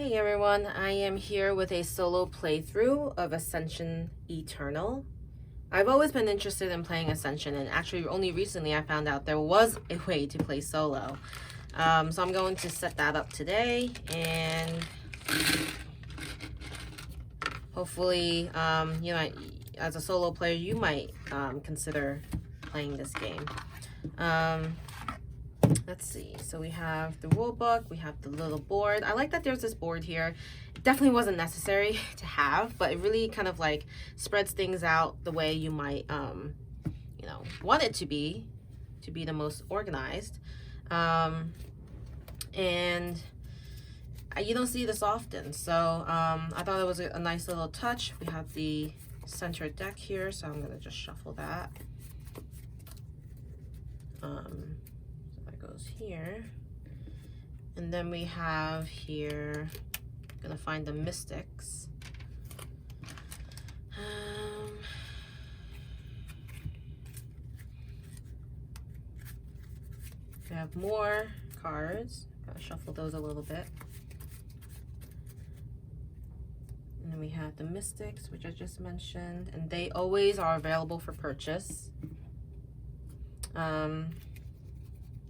Hey everyone, I am here with a solo playthrough of Ascension Eternal. I've always been interested in playing Ascension, and actually only recently I found out there was a way to play solo. So I'm going to set that up today, and hopefully, as a solo player, you might consider playing this game. Let's see, so we have the rule book, we have the little board. I like that there's this board here. It definitely wasn't necessary to have, but it really kind of like spreads things out the way you might want it to be the most organized. And you don't see this often, so I thought it was a nice little touch. We have the center deck here, so I'm gonna just shuffle that. Goes here, and then we have here, gonna find the mystics. We have more cards. Gotta shuffle those a little bit. And then we have the mystics, which I just mentioned, and they always are available for purchase.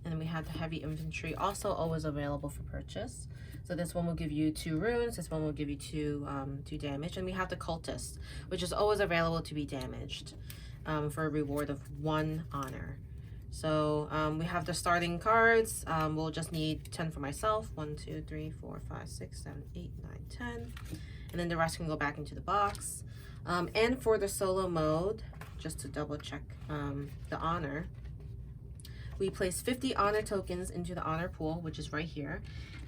And then we have the heavy infantry, also always available for purchase. So this one will give you 2 runes, this one will give you 2 damage. And we have the cultist, which is always available to be damaged for a reward of 1 honor. So we have the starting cards. We'll just need 10 for myself. 1, 2, 3, 4, 5, 6, 7, 8, 9, 10. And then the rest can go back into the box. And for the solo mode, just to double check the honor, we place 50 honor tokens into the honor pool, which is right here.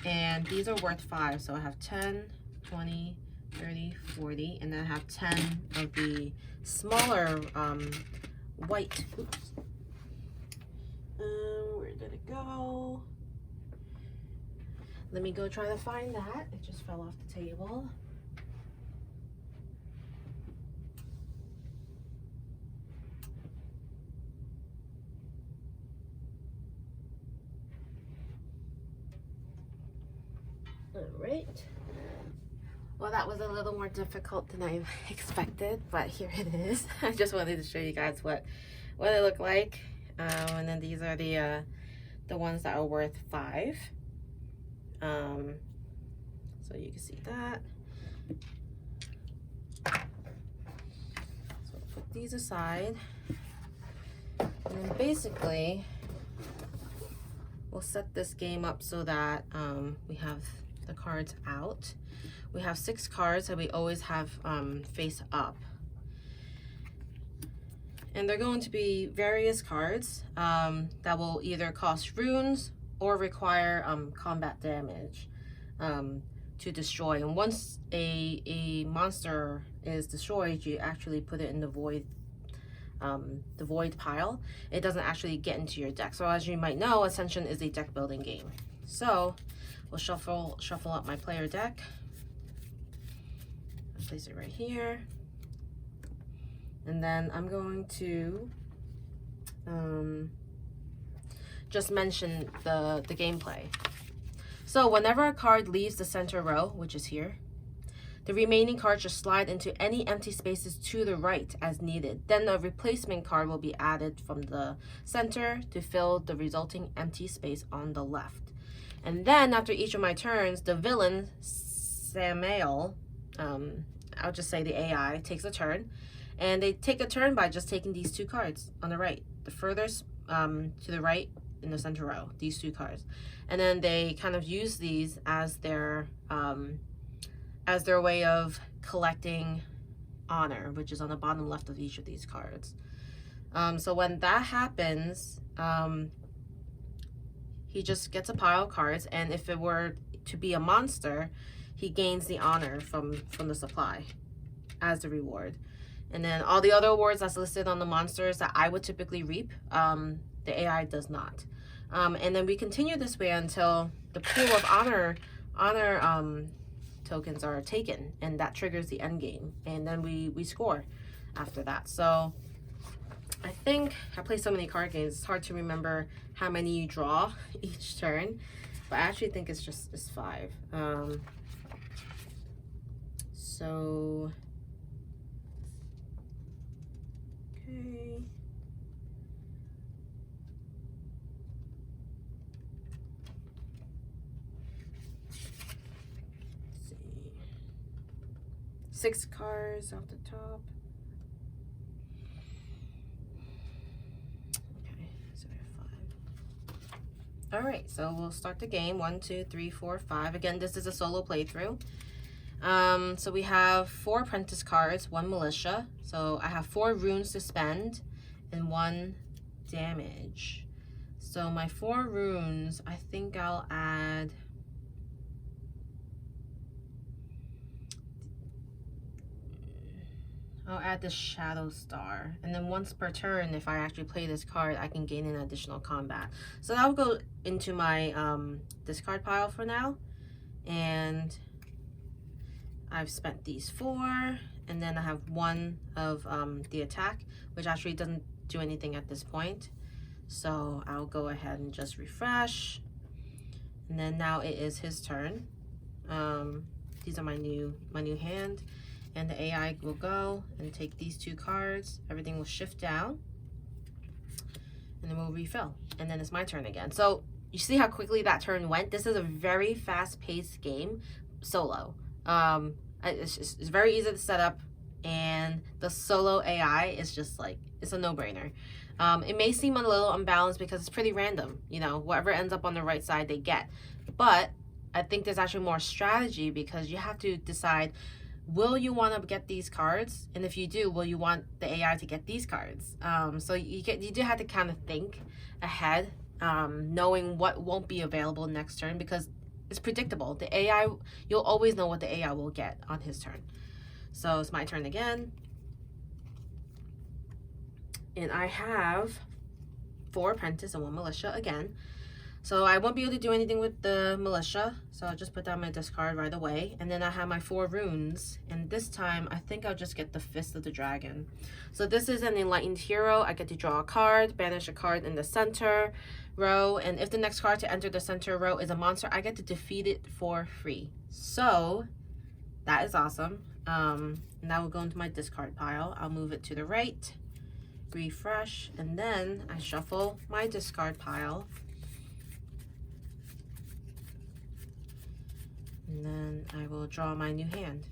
And these are worth 5. So I have 10, 20, 30, 40, and then I have 10 of the smaller white. Oops. Where did it go? Let me go try to find that. It just fell off the table. Alright, well that was a little more difficult than I expected, but here it is. I just wanted to show you guys what it looked like. And then these are the ones that are worth 5. So you can see that. So I'll put these aside, and then basically we'll set this game up so that we have the cards out. We have 6 cards that we always have face up, and they're going to be various cards that will either cost runes or require combat damage to destroy. And once a monster is destroyed, you actually put it in the void pile. It doesn't actually get into your deck. So as you might know, Ascension is a deck building game. So we'll shuffle up my player deck. I'll place it right here. And then I'm going to just mention the gameplay. So whenever a card leaves the center row, which is here, the remaining cards just slide into any empty spaces to the right as needed. Then a replacement card will be added from the center to fill the resulting empty space on the left. And then after each of my turns, the villain, Samael, I'll just say the AI, takes a turn. And they take a turn by just taking these 2 cards on the right. The furthest to the right in the center row, these 2 cards. And then they kind of use these as their way of collecting honor, which is on the bottom left of each of these cards. So when that happens, he just gets a pile of cards, and if it were to be a monster, he gains the honor from the supply as the reward. And then all the other awards that's listed on the monsters that I would typically reap, the AI does not. And then we continue this way until the pool of honor tokens are taken, and that triggers the end game, and then we score after that. So I think I play so many card games, it's hard to remember how many you draw each turn, but I actually think it's 5. So, okay. Let's see. 6 cards off the top. Okay, so we have 5. All right, so we'll start the game. 1, 2, 3, 4, 5. Again, this is a solo playthrough. So we have 4 apprentice cards, 1 militia. So I have 4 runes to spend and 1 damage. So my 4 runes, I think I'll add the Shadow Star, and then once per turn, if I actually play this card, I can gain an additional combat. So that will go into my discard pile for now, and I've spent these 4, and then I have 1 of the attack, which actually doesn't do anything at this point. So I'll go ahead and just refresh, and then now it is his turn. These are my new hand. And the AI will go and take these 2 cards. Everything will shift down. And then we'll refill. And then it's my turn again. So you see how quickly that turn went? This is a very fast-paced game, solo. It's very easy to set up. And the solo AI is just like, it's a no-brainer. It may seem a little unbalanced because it's pretty random. You know, whatever ends up on the right side, they get. But I think there's actually more strategy because you have to decide, will you want to get these cards? And if you do, will you want the AI to get these cards? So you do have to kind of think ahead, knowing what won't be available next turn because it's predictable. The AI, you'll always know what the AI will get on his turn. So it's my turn again. And I have 4 apprentice and 1 militia again. So I won't be able to do anything with the militia, so I'll just put down my discard right away. And then I have my 4 runes, and this time I think I'll just get the Fist of the Dragon. So this is an Enlightened Hero. I get to draw a card, banish a card in the center row, and if the next card to enter the center row is a monster, I get to defeat it for free. So that is awesome. And that will go into my discard pile. I'll move it to the right, refresh, and then I shuffle my discard pile. And then I will draw my new hand.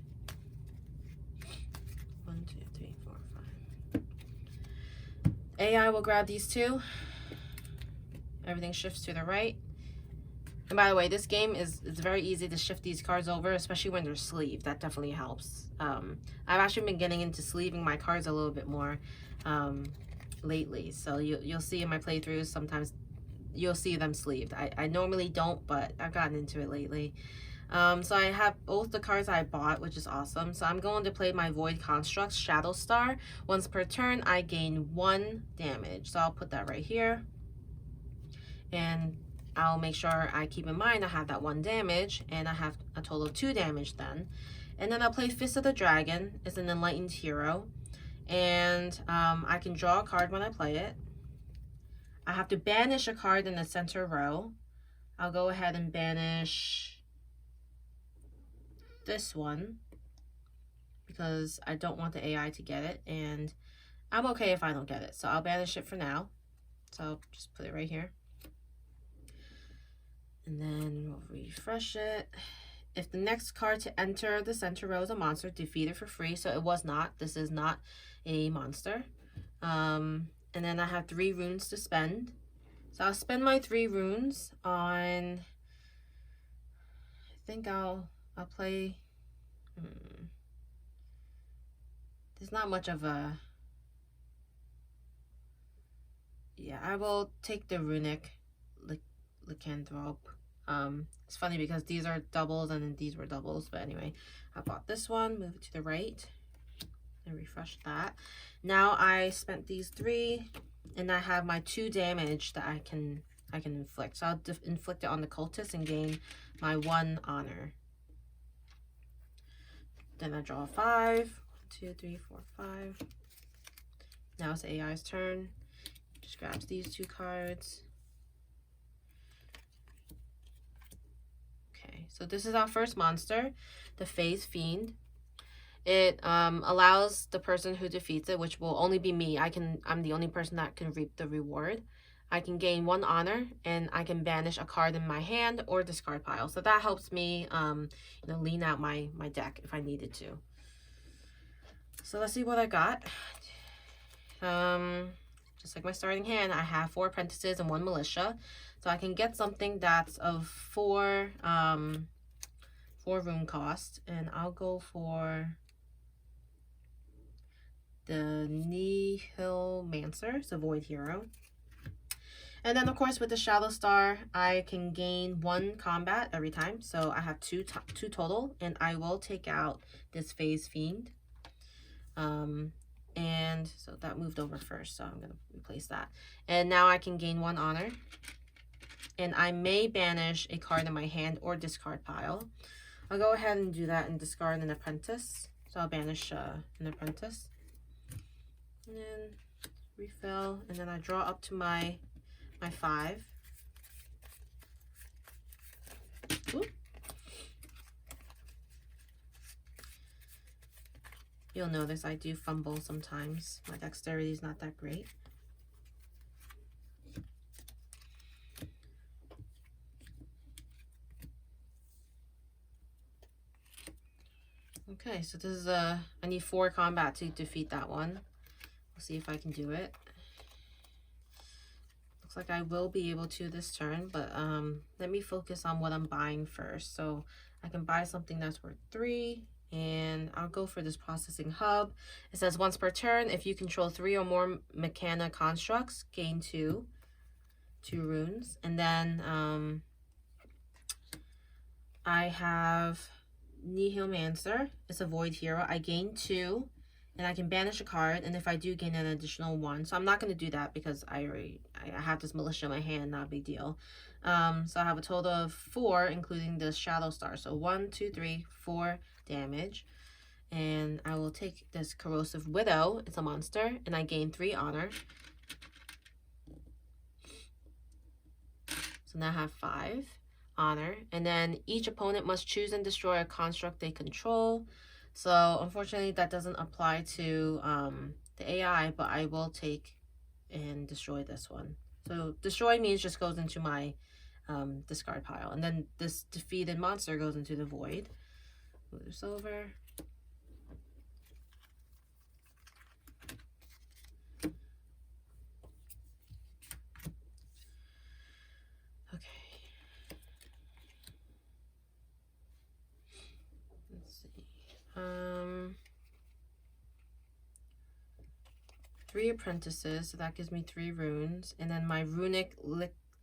1, 2, 3, 4, 5. AI will grab these 2. Everything shifts to the right. And by the way, this game it's very easy to shift these cards over, especially when they're sleeved. That definitely helps. I've actually been getting into sleeving my cards a little bit more lately. So you'll see in my playthroughs, sometimes you'll see them sleeved. I normally don't, but I've gotten into it lately. So I have both the cards I bought, which is awesome. So I'm going to play my Void Constructs, Shadow Star. Once per turn, I gain 1 damage. So I'll put that right here. And I'll make sure I keep in mind I have that 1 damage, and I have a total of 2 damage then. And then I'll play Fist of the Dragon. It's an Enlightened Hero. And I can draw a card when I play it. I have to banish a card in the center row. I'll go ahead and banish this one because I don't want the AI to get it, and I'm okay if I don't get it, so I'll banish it for now. So I'll just put it right here, and then we'll refresh it. If the next card to enter the center row is a monster, defeat it for free. So it was not. This is not a monster. And then I have 3 runes to spend. So I'll spend my 3 runes on, I think I'll play, there's not much of a, yeah, I will take the Runic Lycanthrope. It's funny because these are doubles and then these were doubles, but anyway, I bought this one, move it to the right, and refresh that. Now I spent these 3, and I have my 2 damage that I can inflict. So I'll inflict it on the cultist and gain my 1 honor. Then I draw 5. 1, 2, 3, 4, 5. Now it's AI's turn. Just grabs these 2 cards. Okay, so this is our first monster, the Phase Fiend. It allows the person who defeats it, which will only be me. I'm the only person that can reap the reward. I can gain 1 honor, and I can banish a card in my hand or discard pile. So that helps me, lean out my deck if I needed to. So let's see what I got. Just like my starting hand, I have 4 apprentices and 1 militia. So I can get something that's of 4 rune cost, and I'll go for the Nihilomancer, it's a Void Hero. And then, of course, with the Shadow Star, I can gain 1 combat every time. So I have two total, and I will take out this Phase Fiend. And so that moved over first, so I'm going to replace that. And now I can gain 1 honor. And I may banish a card in my hand or discard pile. I'll go ahead and do that and discard an apprentice. So I'll banish an apprentice. And then refill, and then I draw up to my 5. Ooh. You'll notice I do fumble sometimes. My dexterity is not that great. Okay, so this is I need 4 combat to defeat that one. We'll see if I can do it. Looks like I will be able to this turn, but let me focus on what I'm buying first. So I can buy something that's worth 3, and I'll go for this processing hub. It says once per turn, if you control 3 or more Mechana constructs, gain 2 runes. And then I have Nihilomancer. It's a Void Hero. I gain 2, and I can banish a card, and if I do, gain an additional 1. So I'm not going to do that because I have this militia in my hand, not a big deal. So I have a total of 4, including the Shadow Star. So 1, 2, 3, 4 damage. And I will take this Corrosive Widow. It's a monster, and I gain 3 honor. So now I have 5 honor. And then each opponent must choose and destroy a construct they control. So unfortunately that doesn't apply to the AI, but I will take and destroy this one. So destroy means just goes into my discard pile, and then this defeated monster goes into the void. Move this over. Okay. Let's see. 3 apprentices, so that gives me 3 runes, and then my runic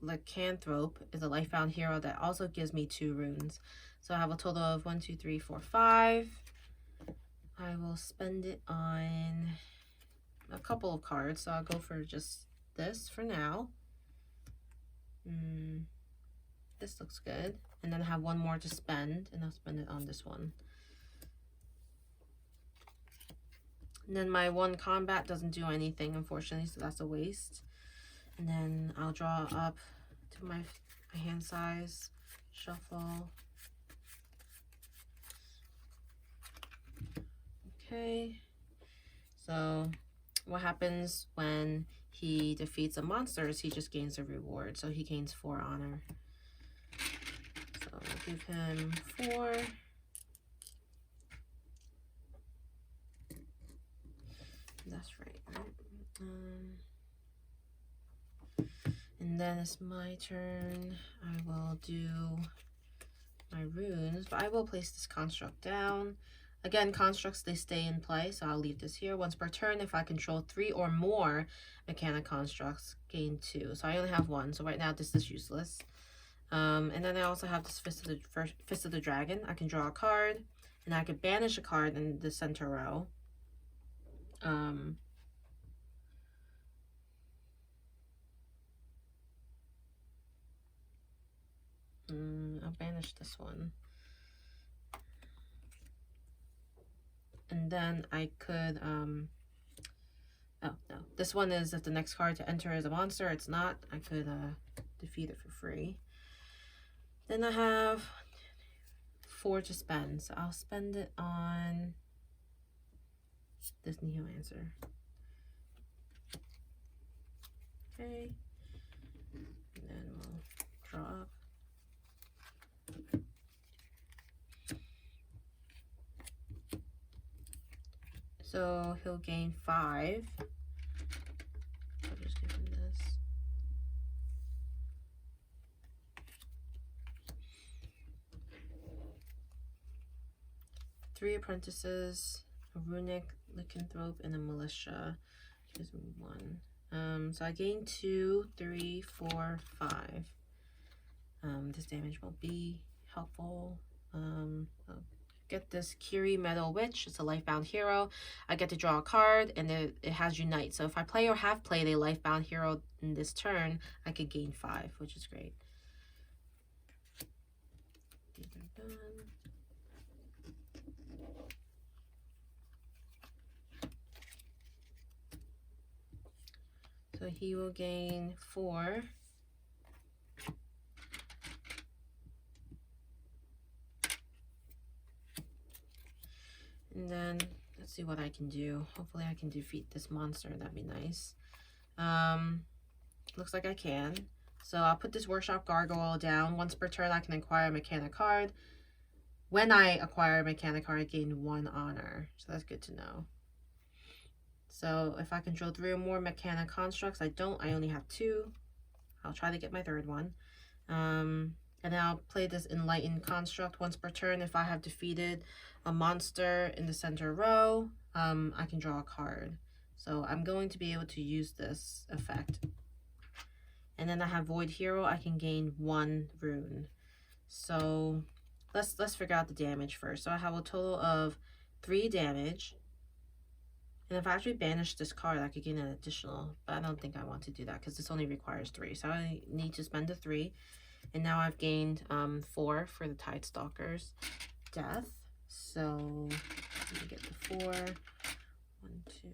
lycanthrope is a Lightbound hero that also gives me 2 runes. So I have a total of 1, 2, 3, 4, 5. I will spend it on a couple of cards, so I'll go for just this for now. This looks good, and then I have 1 more to spend, and I'll spend it on this one. And then my 1 combat doesn't do anything, unfortunately, so that's a waste. And then I'll draw up to my hand size, shuffle. Okay, so what happens when he defeats a monster is he just gains a reward, so he gains 4 honor. So I'll give him 4. That's right. And then it's my turn. I will do my runes, but I will place this construct down. Again, constructs, they stay in play, so I'll leave this here. Once per turn, if I control 3 or more Mechana constructs, gain 2. So I only have 1, so right now this is useless. And then I also have this Fist of the Dragon. I can draw a card, and I can banish a card in the center row. I'll banish this one. And then I could, oh no, this one is if the next card to enter is a monster. It's not. I could defeat it for free. Then I have 4 to spend, so I'll spend it on this Neomancer. Okay. And then we'll draw up. So he'll gain 5. I'll just give him this. Three apprentices, a runic, lycanthrope, and a militia. Gives me 1. So I gain 2, 3, 4, 5. This damage won't be helpful. I'll get this Kiri Metal Witch. It's a Lifebound hero. I get to draw a card, and it has Unite. So if I play or have played a Lifebound hero in this turn, I could gain 5, which is great. These are done. So he will gain 4. And then let's see what I can do. Hopefully I can defeat this monster. That'd be nice. Looks like I can. So I'll put this Workshop Gargoyle down. Once per turn I can acquire a mechanic card. When I acquire a mechanic card, I gain 1 honor. So that's good to know. So if I control 3 or more mechanic constructs, I don't. I only have 2. I'll try to get my 3rd one. And then I'll play this Enlightened Construct once per turn. If I have defeated a monster in the center row, I can draw a card. So I'm going to be able to use this effect. And then I have Void Hero. I can gain 1 rune. So let's figure out the damage first. So I have a total of 3 damage. And if I actually banish this card, I could gain an additional. But I don't think I want to do that because this only requires 3. So I need to spend the 3. And now I've gained 4 for the Tide Stalker's death. So let me get the 4. 1, 2,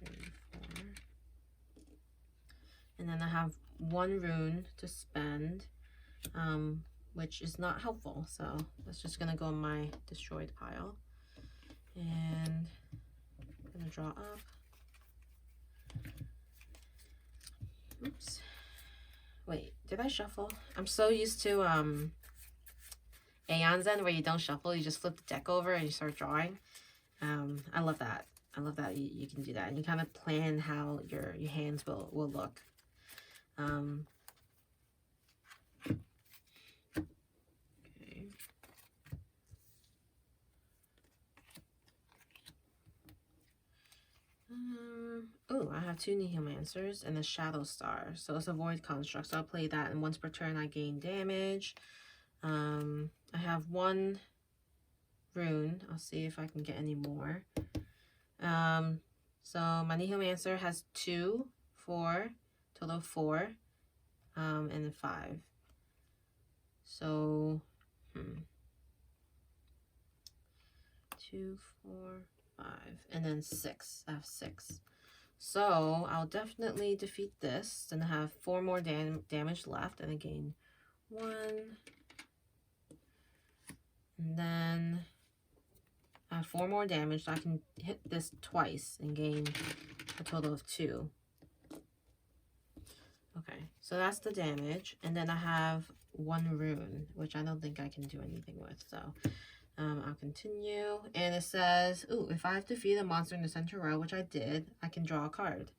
3, 4. And then I have 1 rune to spend, which is not helpful. So that's just going to go in my destroyed pile. And I'm going to draw up. Oops. Wait, did I shuffle? I'm so used to Aeon's End where you don't shuffle, you just flip the deck over and you start drawing. I love that. I love that you can do that. And you kind of plan how your hands will look. Okay. Oh, I have 2 Neomancers and a Shadow Star. So it's a Void Construct. So I'll play that, and once per turn I gain damage. I have 1 rune. I'll see if I can get any more. So my Neomancer has 2, 4, total of 4, and then 5. So 2, 4, 5, and then 6. I have 6. So I'll definitely defeat this. Then I have 4 more damage left, and I gain 1. And then I have 4 more damage, so I can hit this twice and gain a total of 2. Okay, so that's the damage. And then I have 1 rune, which I don't think I can do anything with. So I'll continue. And it says, ooh, if I have defeated a monster in the center row, which I did, I can draw a card.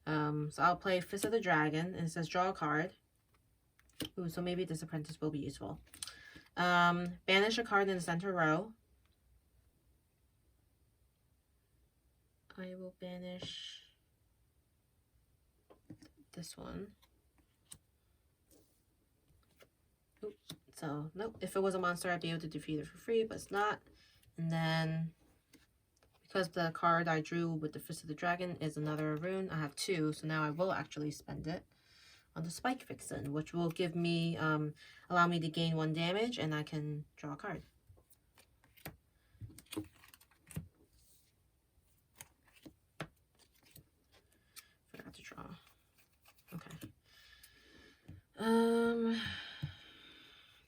So I'll play Fist of the Dragon, and it says draw a card. Ooh, so maybe this apprentice will be useful. Banish a card in the center row. I will banish this one. Oops. So, nope. If it was a monster, I'd be able to defeat it for free, but it's not. And then, because the card I drew with the Fist of the Dragon is another rune, I have 2, so now I will actually spend it on the Spike Vixen, which will give me, allow me to gain 1 damage, and I can draw a card. Forgot to draw. Okay. Let's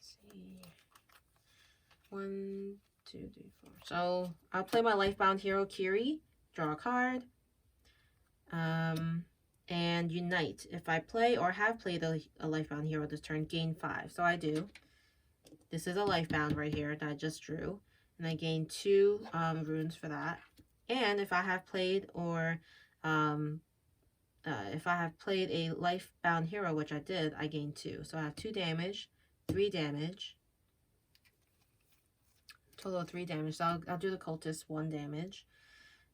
see. 1, 2, 3, 4. So I'll play my Lifebound Hero Kiri, draw a card, and Unite. If I play or have played a Lifebound Hero this turn, gain 5. So I do. This is a Lifebound right here that I just drew, and I gain 2 runes for that. And if I have played or if I have played a Lifebound Hero, which I did, I gain 2. So I have 2 damage, 3 damage. Total of 3 damage. So I'll do the Cultist 1 damage.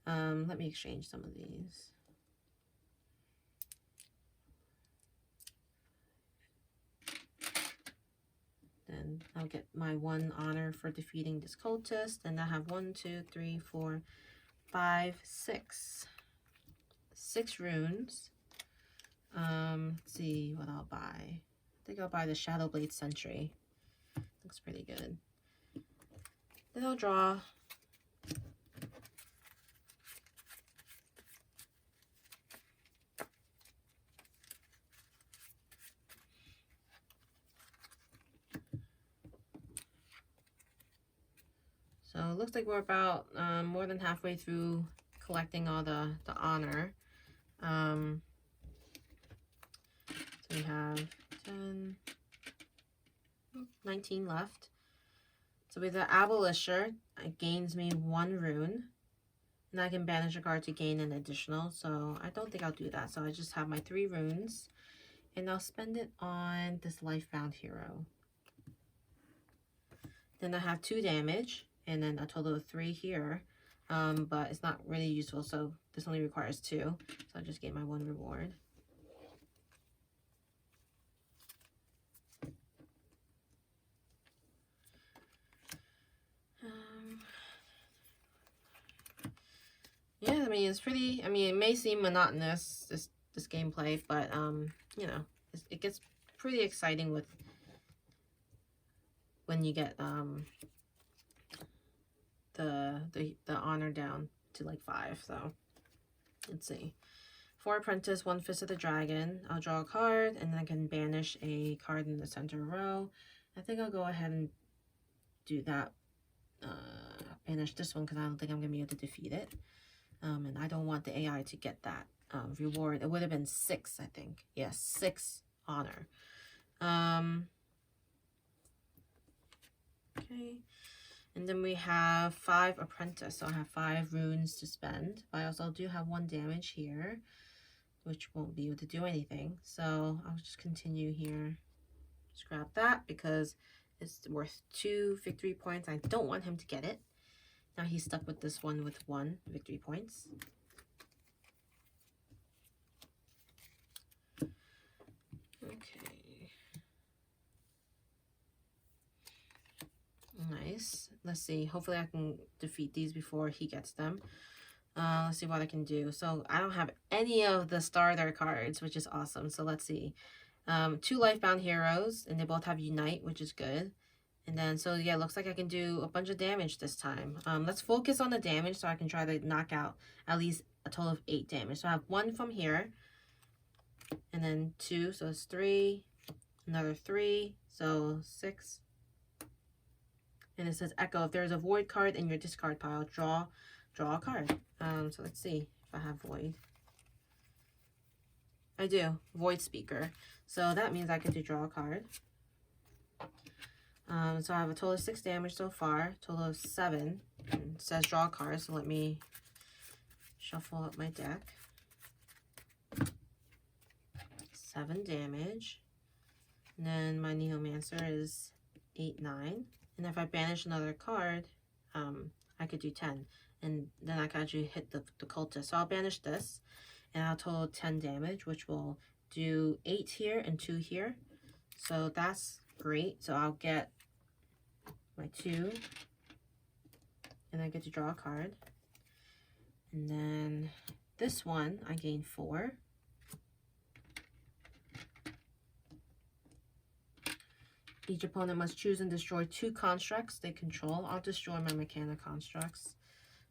Let me exchange some of these. Then I'll get my 1 honor for defeating this cultist. And I have 1, 2, 3, 4, 5, 6. 6 runes. Let's see what I'll buy. I think I'll buy the Shadowblade Sentry. Looks pretty good. Then I'll draw. So it looks like we're about more than halfway through collecting all the honor. So we have 10, 19 left. So with the Abolisher, it gains me 1 rune. And I can banish a card to gain an additional. So I don't think I'll do that. So I just have my 3 runes. And I'll spend it on this Lifebound Hero. Then I have 2 damage. And then a total of 3 here. But it's not really useful. So this only requires 2. So I'll just get my 1 reward. Yeah, I mean, it's pretty, I mean, it may seem monotonous, this gameplay, but, you know, it gets pretty exciting with, when you get, the honor down to, like, 5, so, let's see. 4 Apprentice, 1 Fist of the Dragon. I'll draw a card, and then I can banish a card in the center row. I think I'll go ahead and do that, banish this one, because I don't think I'm going to be able to defeat it. And I don't want the AI to get that reward. It would have been 6, I think. Yes, 6 honor. Okay. And then we have 5 Apprentice. So I have 5 runes to spend. But I also do have 1 damage here, which won't be able to do anything. So I'll just continue here. Just grab that because it's worth 2 victory points. I don't want him to get it. Now he's stuck with this one with 1 victory points. Okay. Nice. Let's see. Hopefully I can defeat these before he gets them. Let's see what I can do. So I don't have any of the starter cards, which is awesome. So let's see. 2 Lifebound Heroes, and they both have Unite, which is good. And then, so yeah, looks like I can do a bunch of damage this time. Let's focus on the damage so I can try to knock out at least a total of 8 damage. So I have 1 from here. And then 2, so it's 3. Another 3, so 6. And it says Echo. If there's a Void card in your discard pile, draw a card. So let's see if I have Void. I do. Void Speaker. So that means I get to draw a card. So I have a total of 6 damage so far, total of 7. It says draw a card, so let me shuffle up my deck. 7 damage. And then my Neomancer is 8, 9. And if I banish another card, I could do 10. And then I can actually hit the cultist. So I'll banish this, and I'll total 10 damage, which will do 8 here and 2 here. So that's great. So I'll get my 2, and I get to draw a card. And then this one, I gain 4. Each opponent must choose and destroy 2 constructs they control. I'll destroy my Mechanic constructs.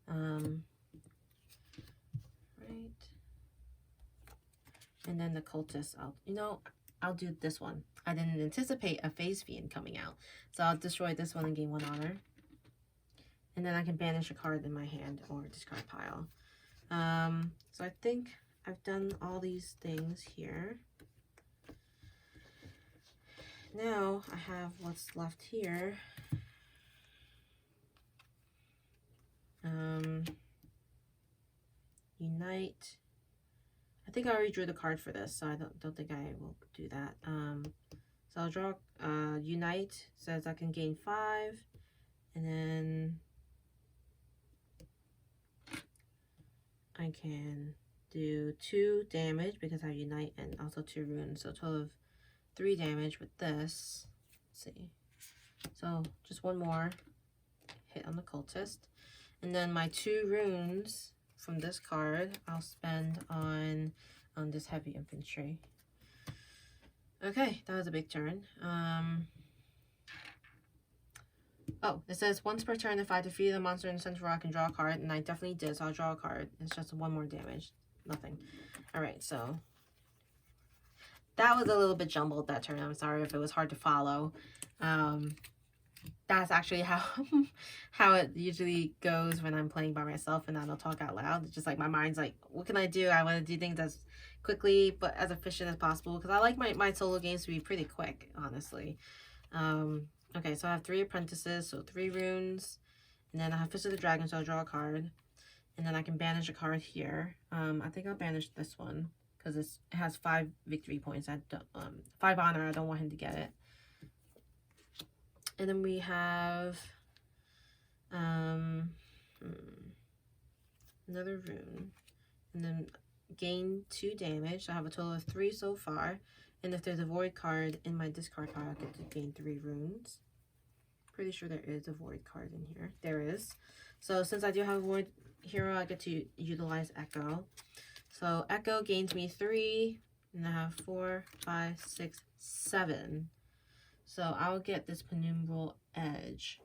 Right. And then the cultist, I'll do this one. I didn't anticipate a Phase Fiend coming out. So I'll destroy this one and gain 1 honor. And then I can banish a card in my hand or discard pile. So I think I've done all these things here. Now I have what's left here. Unite. I think I already drew the card for this, so I don't think I will do that. So I'll draw Unite, says I can gain 5, and then I can do 2 damage because I have Unite and also 2 runes, so a total of 3 damage with this. Let's see. So just 1 more hit on the cultist. And then my 2 runes from this card I'll spend on this heavy infantry. Okay, that was a big turn. Oh, it says once per turn if I defeat a monster in the center row I can draw a card, and I definitely did, so I'll draw a card. It's just 1 more damage. Nothing. Alright, so that was a little bit jumbled that turn. I'm sorry if it was hard to follow. That's actually how it usually goes when I'm playing by myself and I don't talk out loud. It's just like my mind's like, what can I do? I want to do things as quickly but as efficient as possible because I like my solo games to be pretty quick, honestly. Okay, so I have 3 apprentices, so 3 runes, and then I have Fist of the Dragon, so I'll draw a card, and then I can banish a card here. I think I'll banish this one because it has 5 victory points. 5 honor. I don't want him to get it. And then we have another rune, and then gain 2 damage. So I have a total of 3 so far. And if there's a void card in my discard pile, I get to gain 3 runes. Pretty sure there is a void card in here. There is. So since I do have a void hero, I get to utilize Echo. So Echo gains me 3, and I have 4, 5, 6, 7. So I'll get this Penumbral Edge.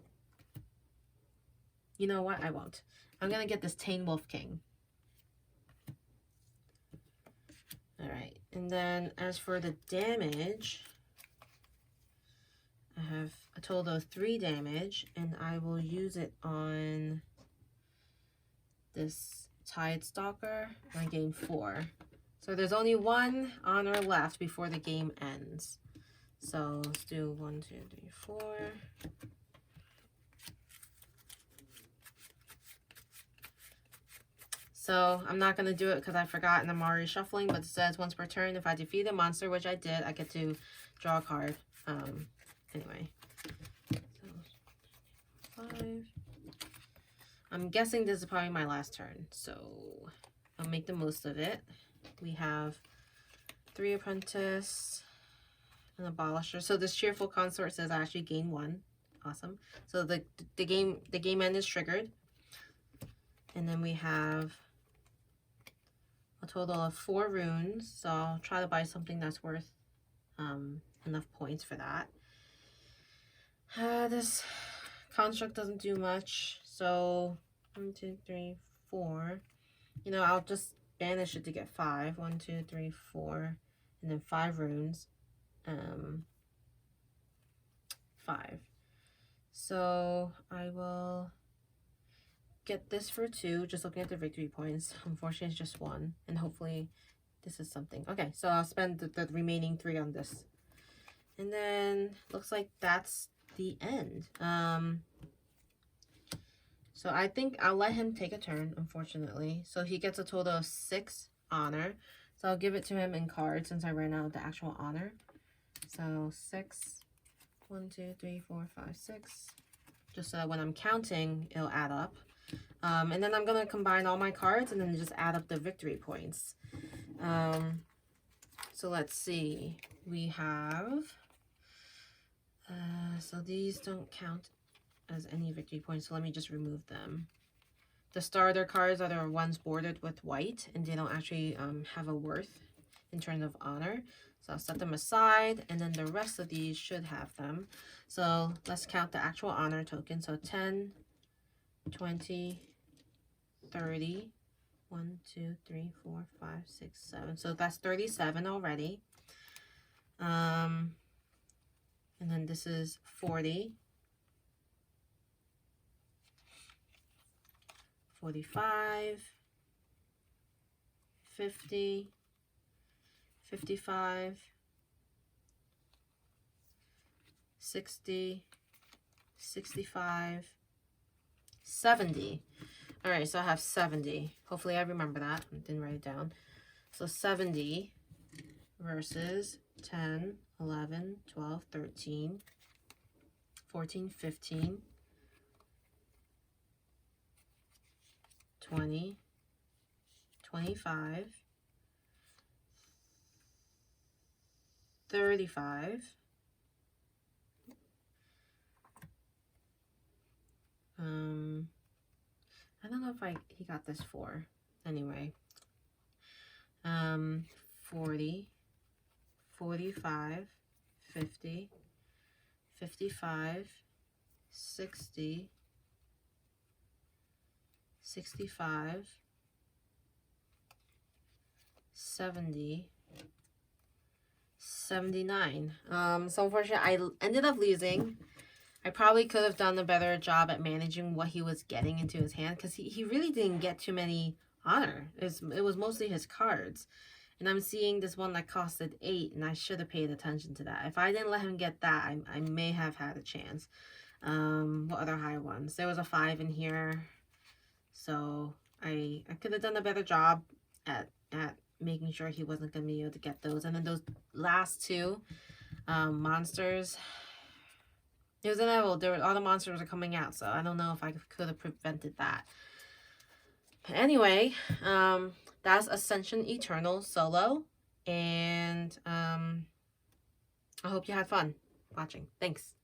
You know what? I won't. I'm going to get this Tane Wolf King. Alright. And then as for the damage, I have a total of 3 damage. And I will use it on this Tide Stalker. I gain 4. So there's only 1 honor left before the game ends. So let's do 1, 2, 3, 4. So I'm not going to do it because I forgot and I'm already shuffling, but it says once per turn, if I defeat a monster, which I did, I get to draw a card. Anyway. So 5. I'm guessing this is probably my last turn, so I'll make the most of it. We have 3 apprentice. An abolisher. So this cheerful consort says I actually gain 1. Awesome. So the game end is triggered. And then we have a total of 4 runes. So I'll try to buy something that's worth enough points for that. This construct doesn't do much. So 1, 2, 3, 4. You know, I'll just banish it to get 5. 1, 2, 3, 4. And then 5 runes. 5. So I will get this for 2, just looking at the victory points. Unfortunately, it's just 1, and hopefully this is something. Okay, so I'll spend the remaining 3 on this. And then looks like that's the end. So I think I'll let him take a turn, unfortunately. So he gets a total of 6 honor. So I'll give it to him in cards since I ran out of the actual honor. So 6, 1, 2, 3, 4, 5, 6. Just so that when I'm counting, it'll add up. And then I'm going to combine all my cards and then just add up the victory points. So let's see. We have... so these don't count as any victory points, so let me just remove them. The starter cards are the ones bordered with white, and they don't actually have a worth in terms of honor. So I'll set them aside, and then the rest of these should have them. So let's count the actual honor token. So 10, 20, 30, 1, 2, 3, 4, 5, 6, 7. So that's 37 already. And then this is 40. 45, 50, 55, 60, 65, 70. All right, so I have 70. Hopefully I remember that. I didn't write it down. So 70 versus 10, 11, 12, 13, 14, 15, 20, 25, 35, I don't know if he got this for. Anyway, 40, 45, 50, 55, 60, 65, 70, 79. So unfortunately, I ended up losing. I probably could have done a better job at managing what he was getting into his hand, because he really didn't get too many honor. It was mostly his cards. And I'm seeing this one that costed 8, and I should have paid attention to that. If I didn't let him get that, I may have had a chance. What other high ones? There was a 5 in here. So I could have done a better job at making sure he wasn't going to be able to get those. And then those last two monsters, it was inevitable. All the monsters were coming out, so I don't know if I could have prevented that. But anyway, that's Ascension Eternal solo, and I hope you had fun watching. Thanks.